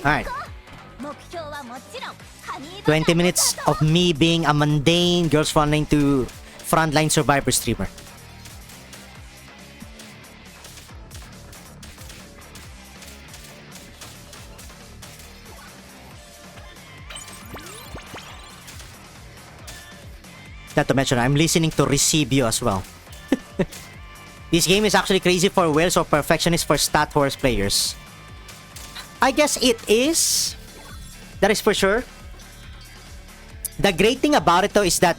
Alright. 20 minutes of me being a mundane Girls Frontline to Frontline Survivor streamer. Not to mention, I'm listening to Receive You as well. This game is actually crazy for whales or perfectionist for stat horse players. I guess it is. That is for sure. The great thing about it though is that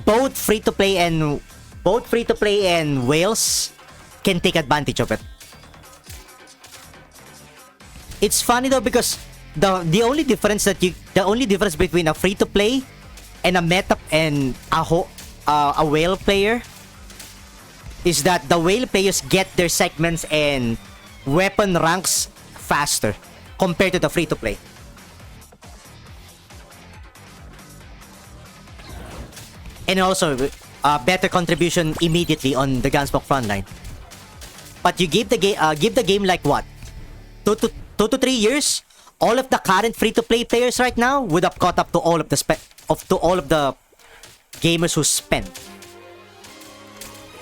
both free-to-play and whales can take advantage of it. It's funny though because the only difference between a free-to-play and a meta and a whale player is that the whale players get their segments and weapon ranks faster compared to the free-to-play. And also better contribution immediately on the Gunsmoke Frontline. But you give the game like what? 2 to 3 years? All of the current free-to-play players right now would have caught up to all of the gamers who spend.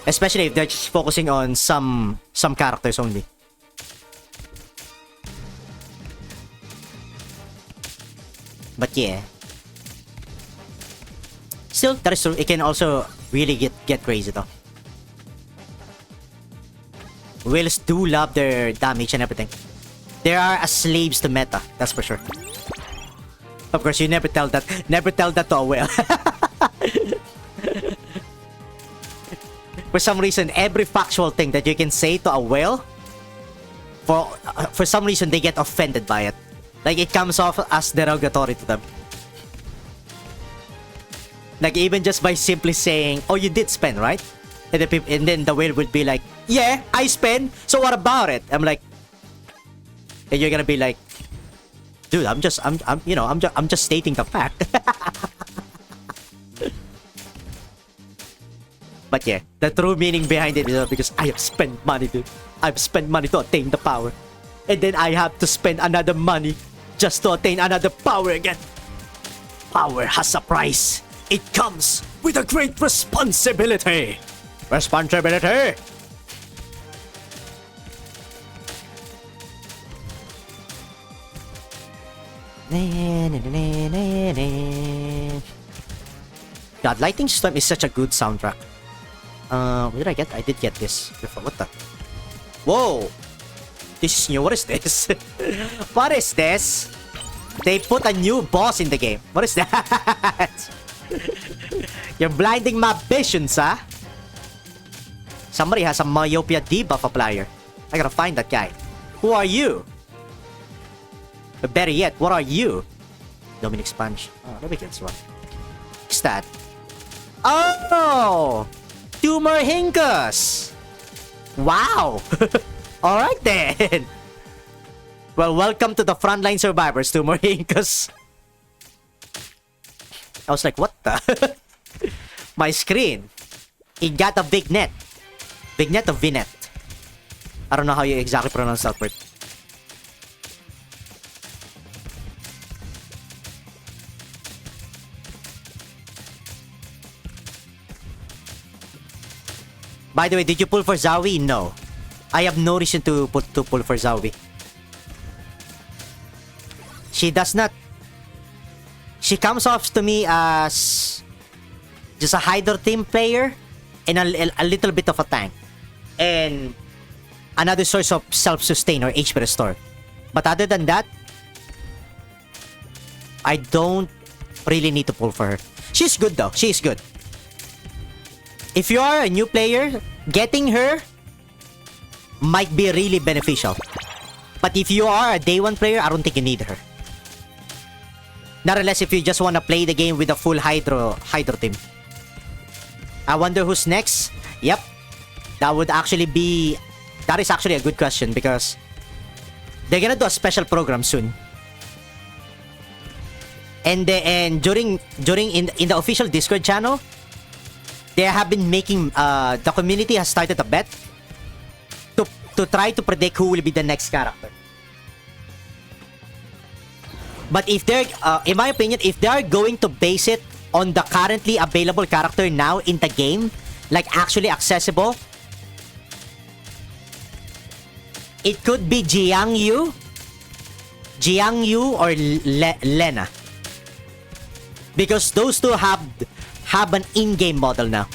Especially if they're just focusing on some characters only. But yeah. Still, that is true. It can also really get crazy though. Whales do love their damage and everything. They are as slaves to meta, that's for sure. Of course, you never tell that to a whale. For some reason, every factual thing that you can say to a whale, for some reason they get offended by it. Like it comes off as derogatory to them. Like even just by simply saying, "Oh, you did spend, right?" And then the whale would be like, "Yeah, I spent. So what about it?" I'm like, and you're gonna be like, "Dude, I'm just stating the fact." But yeah, the true meaning behind it is because I have spent money, dude. I've spent money to attain the power, and then I have to spend another money just to attain another power again. Power has a price. It comes with a great responsibility. Responsibility. God, Lightning Storm is such a good soundtrack. What did I get? I did get this before. What the? Whoa! This is new. What is this? What is this? They put a new boss in the game. What is that? You're blinding my visions, huh? Somebody has a myopia debuff applier. I gotta find that guy. Who are you? But better yet, what are you? Dominic Sponge. Oh, let me get this one. What's that? Oh! Tumor Hinkus! Wow! Alright then! Well, welcome to the Frontline Survivors, Tumor Hinkus. I was like, what the? My screen. It got a big net. Big net or vinet? I don't know how you exactly pronounce that word. By the way, did you pull for Zowie? No. I have no reason to pull for Zowie. She does not. She comes off to me as just a Hydro team player and a little bit of a tank. And another source of self-sustain or HP restore. But other than that, I don't really need to pull for her. She's good though. She's good. If you are a new player, getting her might be really beneficial. But if you are a day one player, I don't think you need her. Not unless if you just want to play the game with a full Hydro team. I wonder who's next? Yep. That is actually a good question because they're gonna do a special program soon. And during in the official Discord channel, they have been making the community has started a bet to try to predict who will be the next character. But if they're, in my opinion, if they're going to base it on the currently available character now in the game, like actually accessible, it could be Jiang Yu or Lena. Because those two have an in-game model now.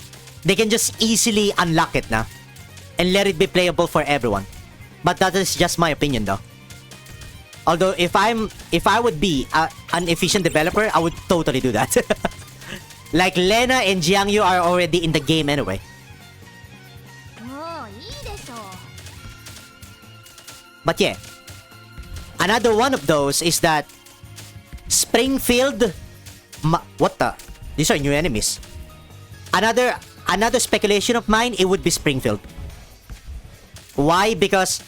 They can just easily unlock it now and let it be playable for everyone. But that is just my opinion though. Although if I would be an efficient developer, I would totally do that. Like Lena and Jiang Yu are already in the game anyway. But yeah, another one of those is that Springfield. What the? These are new enemies. Another speculation of mine, it would be Springfield. Why? Because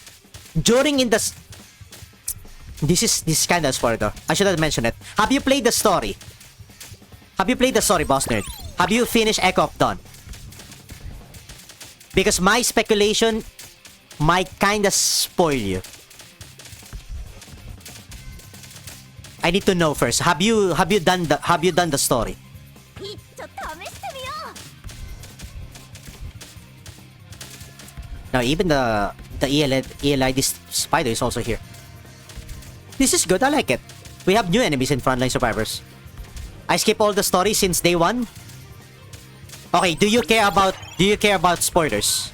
during in the this is kind of spoiler though. I should have mentioned it. Have you played the story? Have you played the story, Boss Nerd? Have you finished Echo of Dawn? Because my speculation might kind of spoil you. I need to know first. Have you done the story? Now even the ELID spider is also here. This is good. I like it. We have new enemies in Frontline Survivors. I skip all the story since day one. Okay, do you care about spoilers?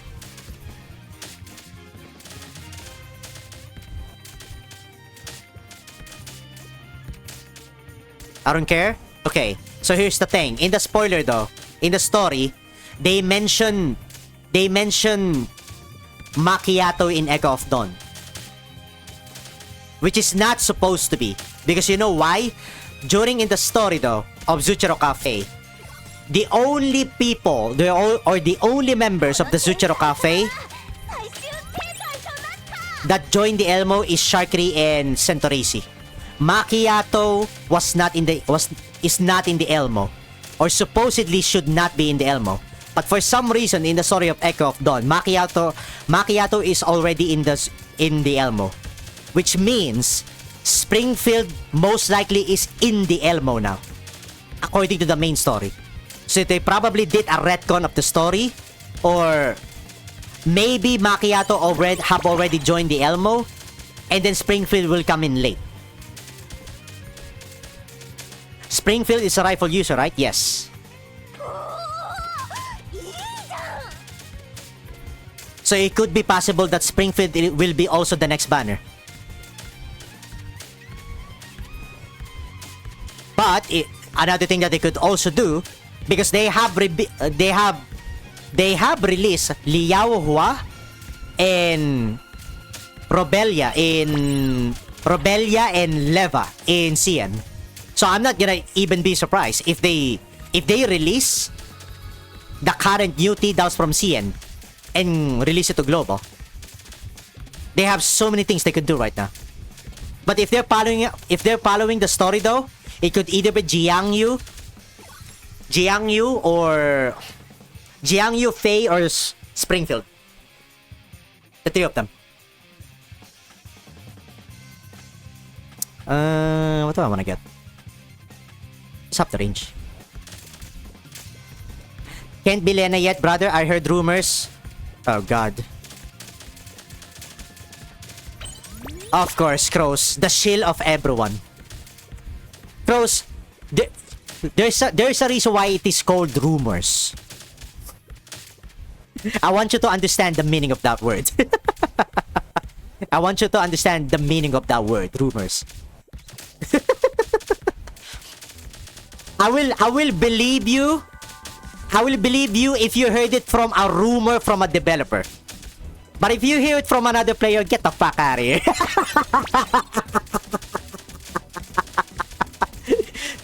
I don't care? Okay, so here's the thing. In the spoiler though, in the story, they mention Macchiato in Echo of Dawn. Which is not supposed to be. Because you know why? During in the story though, of Zuchiro Cafe, the only people, the only members of the Zuchiro Cafe that joined the Elmo is Sharkry and Centorisi. Macchiato is not in the Elmo, or supposedly should not be in the Elmo. But for some reason in the story of Echo of Dawn, Macchiato is already in the Elmo, which means Springfield most likely is in the Elmo now, according to the main story. So they probably did a retcon of the story, or maybe Macchiato have already joined the Elmo, and then Springfield will come in late. Springfield is a rifle user, right? Yes. So it could be possible that Springfield will be also the next banner. But another thing that they could also do, because they have released Liao Hua and Robelia and Leva in CN. So I'm not gonna even be surprised if they release the current new T-Downs from CN and release it to Global. They have so many things they could do right now. But if they're following the story though, it could either be Jiang Yu, Faye, or Springfield. The three of them. What do I want to get? It's up the range. Can't be Lena yet, brother. I heard rumors. Oh god. Of course, Crows, the shield of everyone. Crows, there's a reason why it is called rumors. I want you to understand the meaning of that word. I want you to understand the meaning of that word, rumors. I will believe you. I will believe you if you heard it from a rumor from a developer. But if you hear it from another player, get the fuck out of here.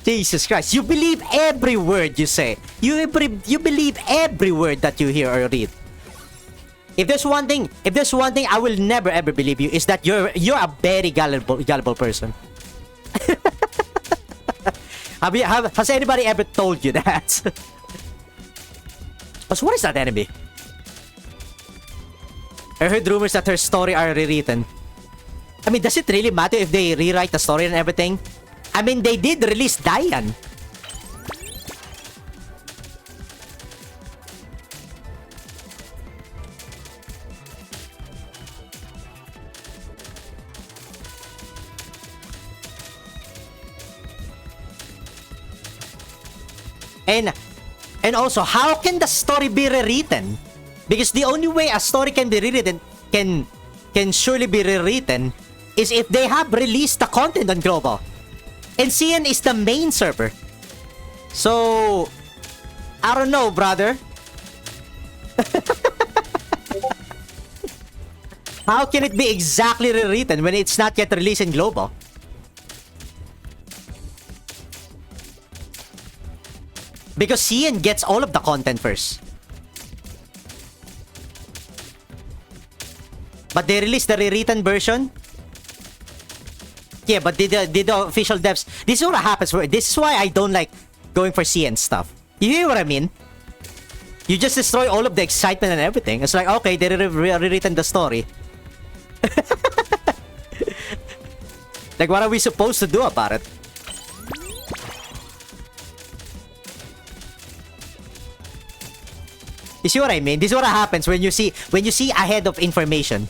Jesus Christ, you believe every word you say. You believe every word that you hear or read. If there's one thing I will never ever believe you, is that you're a very gullible person. Has anybody ever told you that? So what is that enemy? I heard rumors that her story are rewritten. I mean, does it really matter if they rewrite the story and everything? I mean, they did release Diane. And also, how can the story be rewritten? Because the only way a story can be rewritten, can surely be rewritten, is if they have released the content on global. And CN is the main server. So, I don't know, brother. How can it be exactly rewritten when it's not yet released in global? Because CN gets all of the content first. But they released the rewritten version. Yeah, but did the official devs... This is what happens. This is why I don't like going for CN stuff. You hear what I mean? You just destroy all of the excitement and everything. It's like, okay, they rewritten the story. Like, what are we supposed to do about it? You see what I mean? This is what happens when you see ahead of information.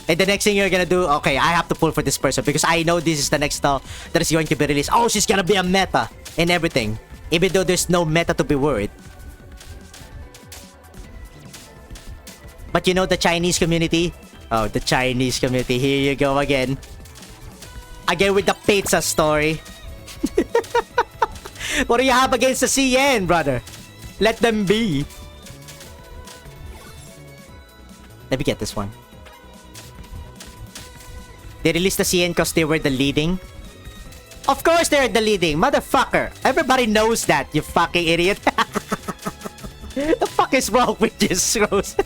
And the next thing you're gonna do, okay, I have to pull for this person because I know this is the next style that is going to be released. Oh, she's gonna be a meta and everything. Even though there's no meta to be worried. But you know the Chinese community? Oh, the Chinese community. Here you go again. Again with the pizza story. What do you have against the CN, brother? Let them be. Let me get this one. They released the CN because they were the leading. Of course they're the leading, motherfucker. Everybody knows that, you fucking idiot. The fuck is wrong with you, Rose?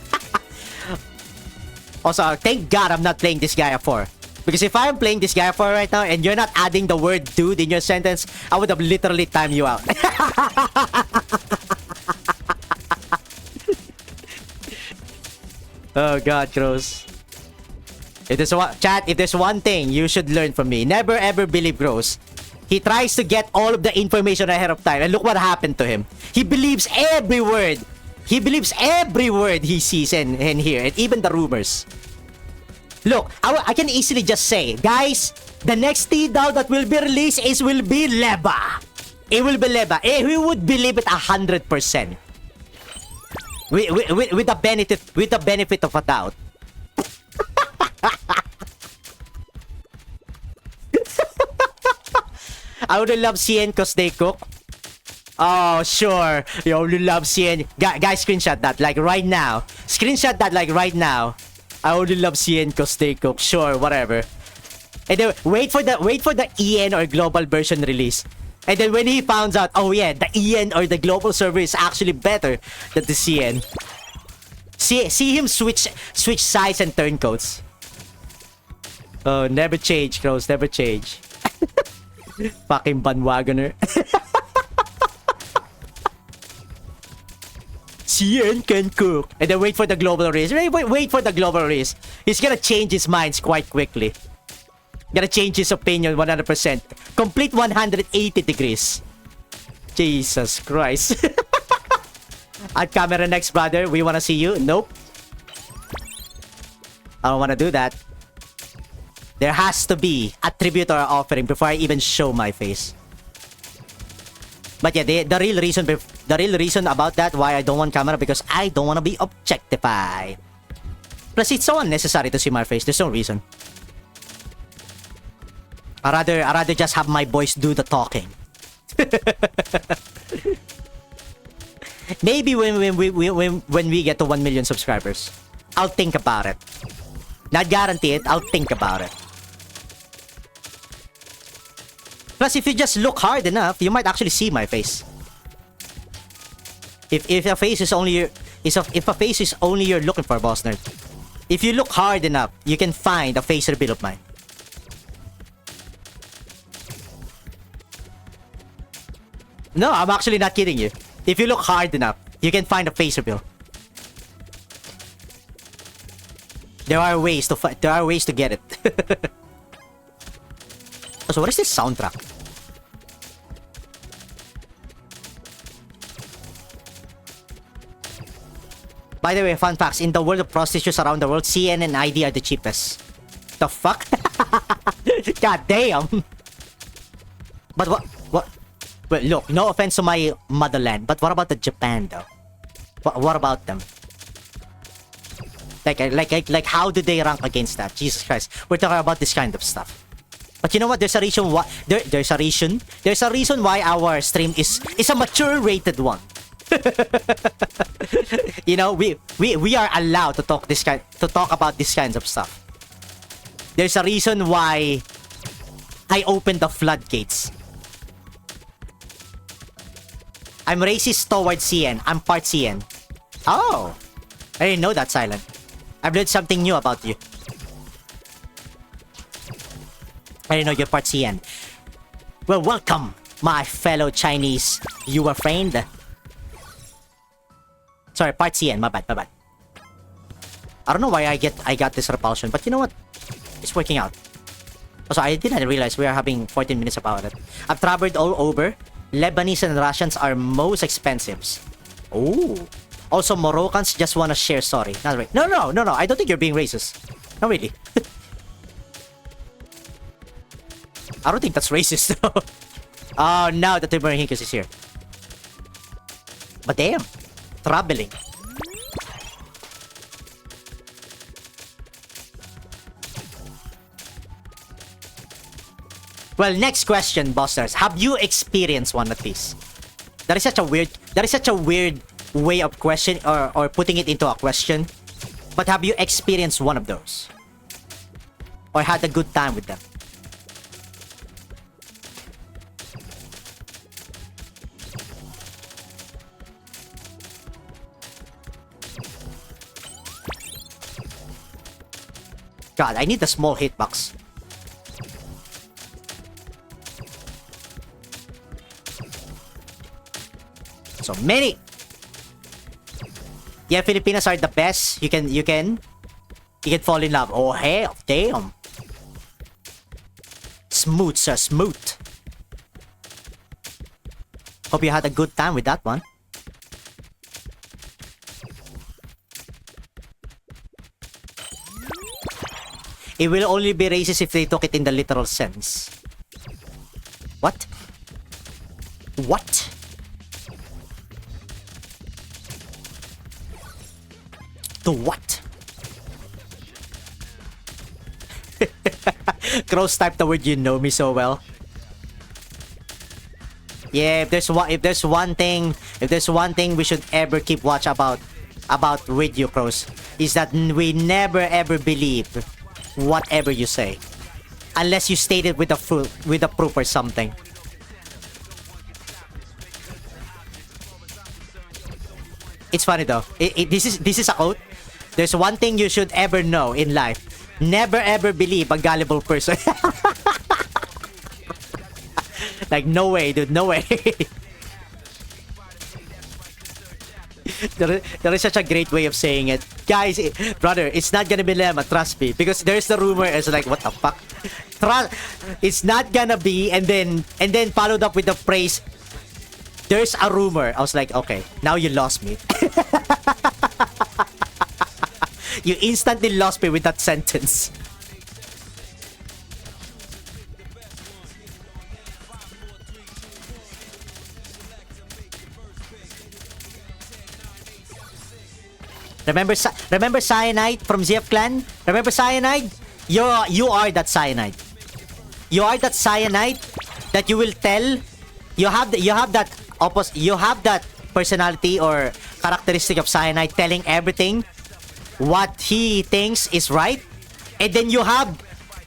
Also, thank God I'm not playing this guy at 4. Because if I'm playing this guy at 4 right now and you're not adding the word dude in your sentence, I would have literally timed you out. Oh God, Gross. If there's one thing you should learn from me, never ever believe Gross. He tries to get all of the information ahead of time, and look what happened to him. He believes every word. He believes every word he sees and hears, and even the rumors. Look, I can easily just say, guys, the next T-Doll that will be released will be Leba. It will be Leba. We would believe it 100%. With the benefit of a doubt. I would love CN because they cook. Oh, sure. You only love CN. Guys, screenshot that like right now. Screenshot that like right now. I only love CN because they cook. Sure, whatever. And then wait for the EN or global version release. And then when he finds out, oh yeah, the EN or the global server is actually better than the CN. See him switch sides and turncoats. Oh, never change, Crows, never change. Fucking bandwagoner. CN can cook. And then wait for the global race. Wait for the global race. He's gonna change his minds quite quickly. Gonna change his opinion 100%. Complete 180 degrees. Jesus Christ. At camera next, brother. We wanna see you. Nope. I don't wanna do that. There has to be a tribute or offering before I even show my face. But yeah, the real reason about that, why I don't want camera, because I don't want to be objectified. Plus, it's so unnecessary to see my face. There's no reason. I rather just have my voice do the talking. Maybe when we get to 1 million subscribers, I'll think about it. Not guarantee it. I'll think about it. Plus, if you just look hard enough, you might actually see my face. If a face is only you're looking for, boss nerd. If you look hard enough, you can find a face reveal of mine. No, I'm actually not kidding you. If you look hard enough, you can find a face reveal. There are ways to get it. So what is this soundtrack? By the way, fun facts. In the world of prostitutes around the world, CN and ID are the cheapest. The fuck? God damn. But what? Well, look, no offense to my motherland, but what about the Japan, though? What about them? Like, how do they rank against that? Jesus Christ. We're talking about this kind of stuff. But you know what? There's a reason why. There's a reason why our stream is a mature rated one. You know, we are allowed to talk about this kinds of stuff. There's a reason why I opened the floodgates. I'm racist towards CN. I'm part CN. Oh, I didn't know that, Silent. I've learned something new about you. I didn't know you're part CN. Well, welcome, my fellow Chinese viewer friend. Sorry, part CN. My bad. I don't know why I got this repulsion, but you know what? It's working out. Also, I didn't realize we are having 14 minutes about it. I've traveled all over. Lebanese and Russians are most expensive. Oh. Also, Moroccans just wanna share. Sorry. Not right. No. I don't think you're being racist. Not really. I don't think that's racist, though. Oh, now the Timber Hinkus is here. But damn. Traveling. Well, next question, Busters. Have you experienced one at least? That is such a weird way of question or putting it into a question. But have you experienced one of those? Or had a good time with them? God, I need a small hitbox. So many. Yeah, Filipinos are the best. You can fall in love. Oh hell, damn. Smooth, sir, smooth. Hope you had a good time with that one. It will only be racist if they took it in the literal sense. What? What? To what? Crows type the word, you know me so well. Yeah, if there's one thing we should ever keep watch about with you, Crows, is that we never ever believe whatever you say unless you state it with a proof or something. It's funny though. This is a quote. There's one thing you should ever know in life. Never ever believe a gullible person. Like, no way, dude, no way. There is such a great way of saying it. Guys, brother, it's not gonna be lemma, trust me. Because there's the rumor, it's like, what the fuck? It's not gonna be, and then followed up with the phrase, there's a rumor. I was like, okay, now you lost me. You instantly lost me with that sentence. Remember Cyanide from ZF Clan? Remember Cyanide? You are that Cyanide. You are that Cyanide that you will tell. You have that personality or characteristic of Cyanide telling everything what he thinks is right, and then you have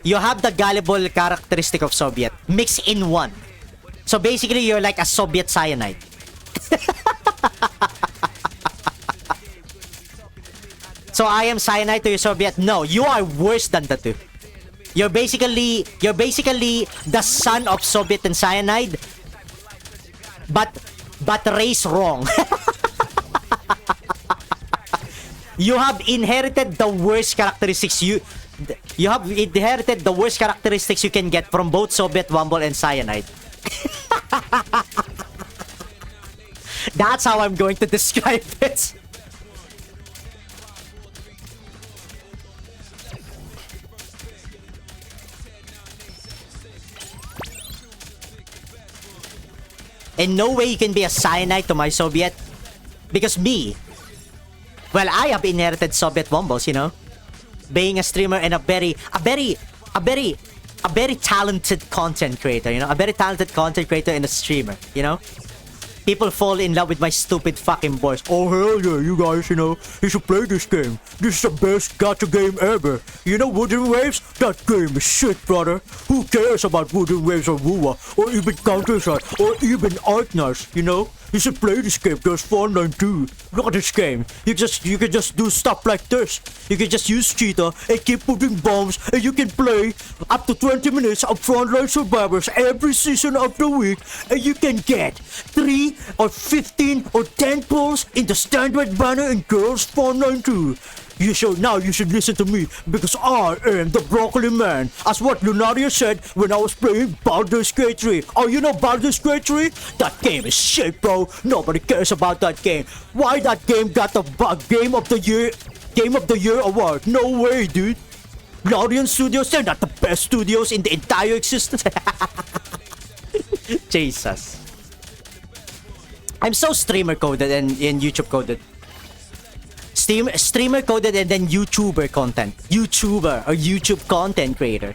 the gullible characteristic of Soviet mixed in one. So basically, you're like a Soviet Cyanide. So I am Cyanide to your Soviet. No, you are worse than the two. You're basically the son of Soviet and Cyanide, but raised wrong. You have inherited the worst characteristics. You have inherited the worst characteristics you can get from both Soviet Wumble and Cyanide. That's how I'm going to describe it. In no way you can be a Cyanide to my Soviet. Because me, well, I have inherited Soviet Wumbles, you know. Being a streamer and a very talented content creator, you know. A very talented content creator and a streamer, you know. People fall in love with my stupid fucking voice. Oh, hell yeah, you guys, you know, you should play this game. This is the best gacha game ever. You know Wooden Waves? That game is shit, brother. Who cares about Wooden Waves or Wua, or even Counter-Strike, or even Arknights, you know? You should play this game. There's Frontline too. Look at this game. You can just do stuff like this. You can just use Cheeta and keep putting bombs, and you can play up to 20 minutes of Frontline Survivors every season of the week, and you can get 3 or 15 or 10 pulls in the standard banner in Girls Frontline 2. You should listen to me because I am the Broccoli Man. As what Lunaria said when I was playing Baldur's Gate 3. Oh, you know Baldur's Gate 3? That game is shit, bro. Nobody cares about that game. Why that game got the Game of the Year award? No way, dude. Larian Studios, they're not the best studios in the entire existence. Jesus. I'm so streamer coded and YouTube coded. Streamer coded and then YouTuber content. YouTuber or YouTube content creator.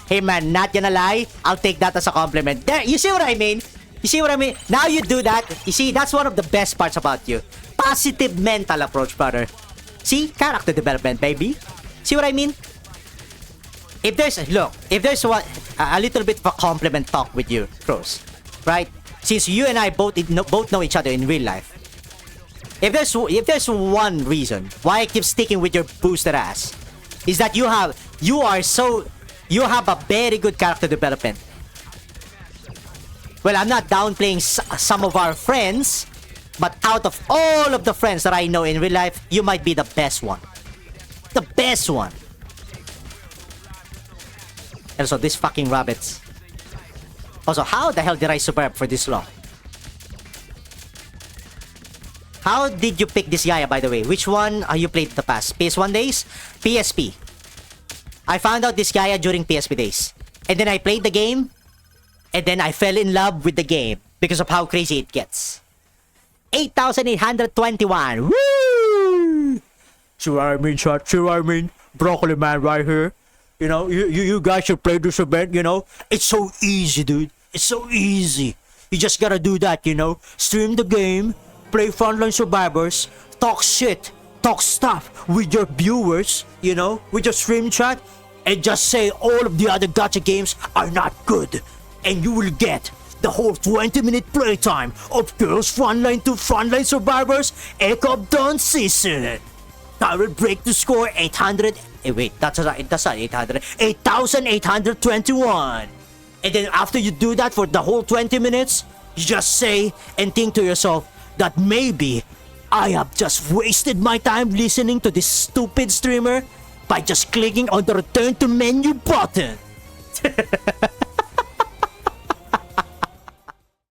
Hey man, not gonna lie, I'll take that as a compliment. There, you see what I mean? You see what I mean? Now you do that. You see, that's one of the best parts about you. Positive mental approach, brother. See? Character development, baby. See what I mean? If there's a little bit of a compliment talk with you, Cross, right? Since you and I both know each other in real life. If there's one reason why I keep sticking with your boosted ass, is that you have a very good character development. Well, I'm not downplaying some of our friends, but out of all of the friends that I know in real life, you might be the best one. The best one. And so these fucking rabbits. Also, how the hell did I survive for this long? How did you pick this Gaia, by the way? Which one you played in the past? PS1 days? PSP. I found out this Gaia during PSP days. And then I played the game. And then I fell in love with the game because of how crazy it gets. 8,821. Woo! See what I mean, chat? See what I mean? Broccoli Man right here. You know, you guys should play this event, you know? It's so easy, dude. It's so easy. You just gotta do that, you know? Stream the game. Play Frontline Survivors, talk shit, talk stuff with your viewers, you know, with your stream chat, and just say all of the other gacha games are not good, and you will get the whole 20-minute playtime of Girls Frontline to Frontline Survivors Echo of Dawn season. I will break the score 800. Wait, that's not 800. 8,821. And then after you do that for the whole 20 minutes, you just say and think to yourself, that maybe I have just wasted my time listening to this stupid streamer by just clicking on the return to menu button.